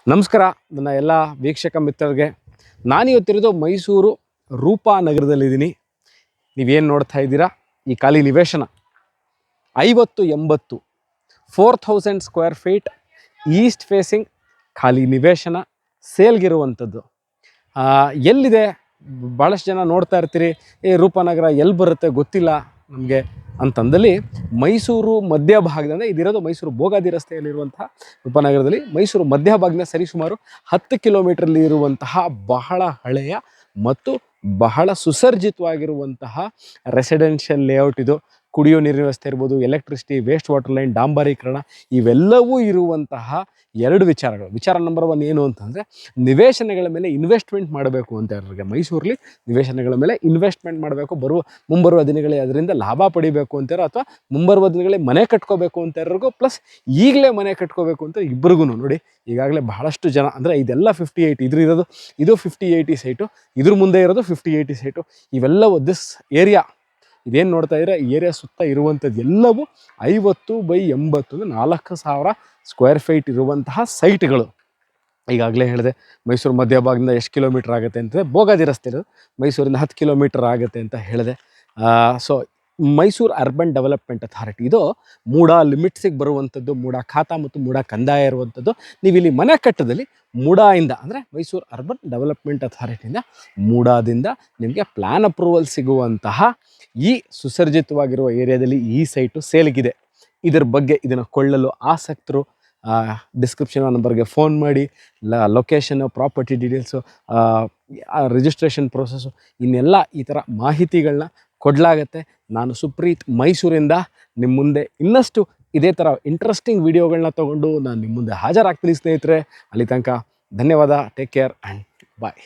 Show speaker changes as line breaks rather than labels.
ನಮಸ್ಕಾರ ನನ್ನ ಎಲ್ಲ ವೀಕ್ಷಕ ಮಿತ್ರರಿಗೆ. ನಾನಿವತ್ತಿರೋದು ಮೈಸೂರು ರೂಪಾನಗರದಲ್ಲಿದ್ದೀನಿ. ನೀವೇನು ನೋಡ್ತಾ ಇದ್ದೀರಾ, ಈ ಖಾಲಿ ನಿವೇಶನ 50-80 4000 ಸ್ಕ್ವೇರ್ ಫೀಟ್ ಈಸ್ಟ್ ಫೇಸಿಂಗ್ ಖಾಲಿ ನಿವೇಶನ ಸೇಲ್ಗಿರುವಂಥದ್ದು. ಎಲ್ಲಿದೆ? ಭಾಳಷ್ಟು ಜನ ನೋಡ್ತಾ ಇರ್ತೀರಿ, ರೂಪಾನಗರ ಎಲ್ಲಿ ಬರುತ್ತೆ ಗೊತ್ತಿಲ್ಲ ನಮಗೆ ಅಂತಂದಲ್ಲಿ, ಮೈಸೂರು ಮಧ್ಯಭಾಗದಿಂದ ಇದಿರೋದು ಮೈಸೂರು ಭೋಗಾದಿ ರಸ್ತೆಯಲ್ಲಿರುವಂತಹ ರೂಪಾನಗರದಲ್ಲಿ ಮೈಸೂರು ಮಧ್ಯಭಾಗದಿಂದ ಸರಿಸುಮಾರು 10 ಕಿಲೋಮೀಟ್ರಲ್ಲಿ ಇರುವಂತಹ ಬಹಳ ಹಳೆಯ ಮತ್ತು ಬಹಳ ಸುಸರ್ಜಿತವಾಗಿರುವಂತಹ ರೆಸಿಡೆನ್ಷಿಯಲ್ ಲೇಔಟ್ ಇದು. ಕುಡಿಯೋ ನೀರಿನ ವ್ಯವಸ್ಥೆ ಇರ್ಬೋದು, ಎಲೆಕ್ಟ್ರಿಸಿಟಿ, ವೇಸ್ಟ್ ವಾಟರ್ ಲೈನ್, ಡಾಂಬರೀಕರಣ ಇವೆಲ್ಲವೂ ಇರುವಂತಹ ಎರಡು ವಿಚಾರಗಳು. ವಿಚಾರ ನಂಬರ್ 1 ಏನು ಅಂತಂದರೆ, ನಿವೇಶನಗಳ ಮೇಲೆ ಇನ್ವೆಸ್ಟ್ಮೆಂಟ್ ಮಾಡಬೇಕು ಅಂತ ಇರೋರಿಗೆ, ಮೈಸೂರಲ್ಲಿ ನಿವೇಶನಗಳ ಮೇಲೆ ಇನ್ವೆಸ್ಟ್ಮೆಂಟ್ ಮಾಡಬೇಕು, ಮುಂಬರುವ ದಿನಗಳಲ್ಲಿ ಅದರಿಂದ ಲಾಭ ಪಡಿಬೇಕು ಅಂತಾರೋ, ಅಥವಾ ಮುಂಬರುವ ದಿನಗಳಲ್ಲಿ ಮನೆ ಕಟ್ಕೋಬೇಕು ಅಂತ ಇರೋರಿಗೂ, ಪ್ಲಸ್ ಈಗಲೇ ಮನೆ ಕಟ್ಕೋಬೇಕು ಅಂತ ಇಬ್ಬರಿಗೂ. ನೋಡಿ, ಈಗಾಗಲೇ ಬಹಳಷ್ಟು ಜನ, ಅಂದರೆ ಇದೆಲ್ಲ 50-80 ಇದು 50-80 ಸೈಟು, ಇದ್ರ ಮುಂದೆ ಇರೋದು 50-80 ಸೈಟು. ಇವೆಲ್ಲವೂ ದಿಸ್ ಏರಿಯಾ ಇದೇನು ನೋಡ್ತಾ ಇದ್ರೆ, ಈ ಏರಿಯಾ ಸುತ್ತ ಇರುವಂಥದ್ದು ಎಲ್ಲವೂ 50/80 4000 ಸ್ಕ್ವೇರ್ ಫೀಟ್ ಇರುವಂತಹ ಸೈಟ್ಗಳು. ಈಗಾಗಲೇ ಹೇಳಿದೆ, ಮೈಸೂರು ಮಧ್ಯಭಾಗದಿಂದ ಎಷ್ಟು ಕಿಲೋಮೀಟ್ರ್ ಆಗುತ್ತೆ ಅಂತ, ಭೋಗಾದಿ ರಸ್ತೆ ಇರೋದು ಮೈಸೂರಿಂದ 10 ಕಿಲೋಮೀಟ್ರ್ ಆಗುತ್ತೆ ಅಂತ ಹೇಳಿದೆ. So Mysuru urban development authority ಇದು ಮೂಡಾ ಲಿಮಿಟ್ಸಿಗೆ ಬರುವಂಥದ್ದು, ಮೂಡಾ ಖಾತಾ ಮತ್ತು ಮೂಡಾ ಕಂದಾಯ ಇರುವಂಥದ್ದು. ನೀವು ಇಲ್ಲಿ ಮನೆ ಕಟ್ಟದಲ್ಲಿ ಮೂಡಾಯಿಂದ, ಅಂದರೆ ಮೈಸೂರು ಅರ್ಬನ್ ಡೆವಲಪ್ಮೆಂಟ್ ಅಥಾರಿಟಿಯಿಂದ, ಮೂಡಾದಿಂದ ನಿಮಗೆ ಪ್ಲ್ಯಾನ್ ಅಪ್ರೂವಲ್ ಸಿಗುವಂತಹ ಈ ಸುಸರ್ಜಿತವಾಗಿರುವ ಏರಿಯಾದಲ್ಲಿ ಈ ಸೈಟು ಸೇಲ್ಗಿದೆ. ಇದರ ಬಗ್ಗೆ ಇದನ್ನು ಕೊಳ್ಳಲು ಆಸಕ್ತರು ಡಿಸ್ಕ್ರಿಪ್ಷನ್ ನಂಬರ್ಗೆ ಫೋನ್ ಮಾಡಿ location, property details, registration process, ಇನ್ನೆಲ್ಲ ಈ ಥರ ಮಾಹಿತಿಗಳನ್ನ ಕೊಡಲಾಗತ್ತೆ. ನಾನು ಸುಪ್ರೀತ್ ಮೈಸೂರಿಂದ ನಿಮ್ಮ ಮುಂದೆ ಇನ್ನಷ್ಟು ಇದೇ ಥರ ಇಂಟ್ರೆಸ್ಟಿಂಗ್ ವಿಡಿಯೋಗಳನ್ನ ತೊಗೊಂಡು ನಾನು ನಿಮ್ಮ ಮುಂದೆ ಹಾಜರಾಗ್ತೀನಿ ಸ್ನೇಹಿತರೆ. ಅಲ್ಲಿ ತನಕ ಧನ್ಯವಾದ. Take care and bye.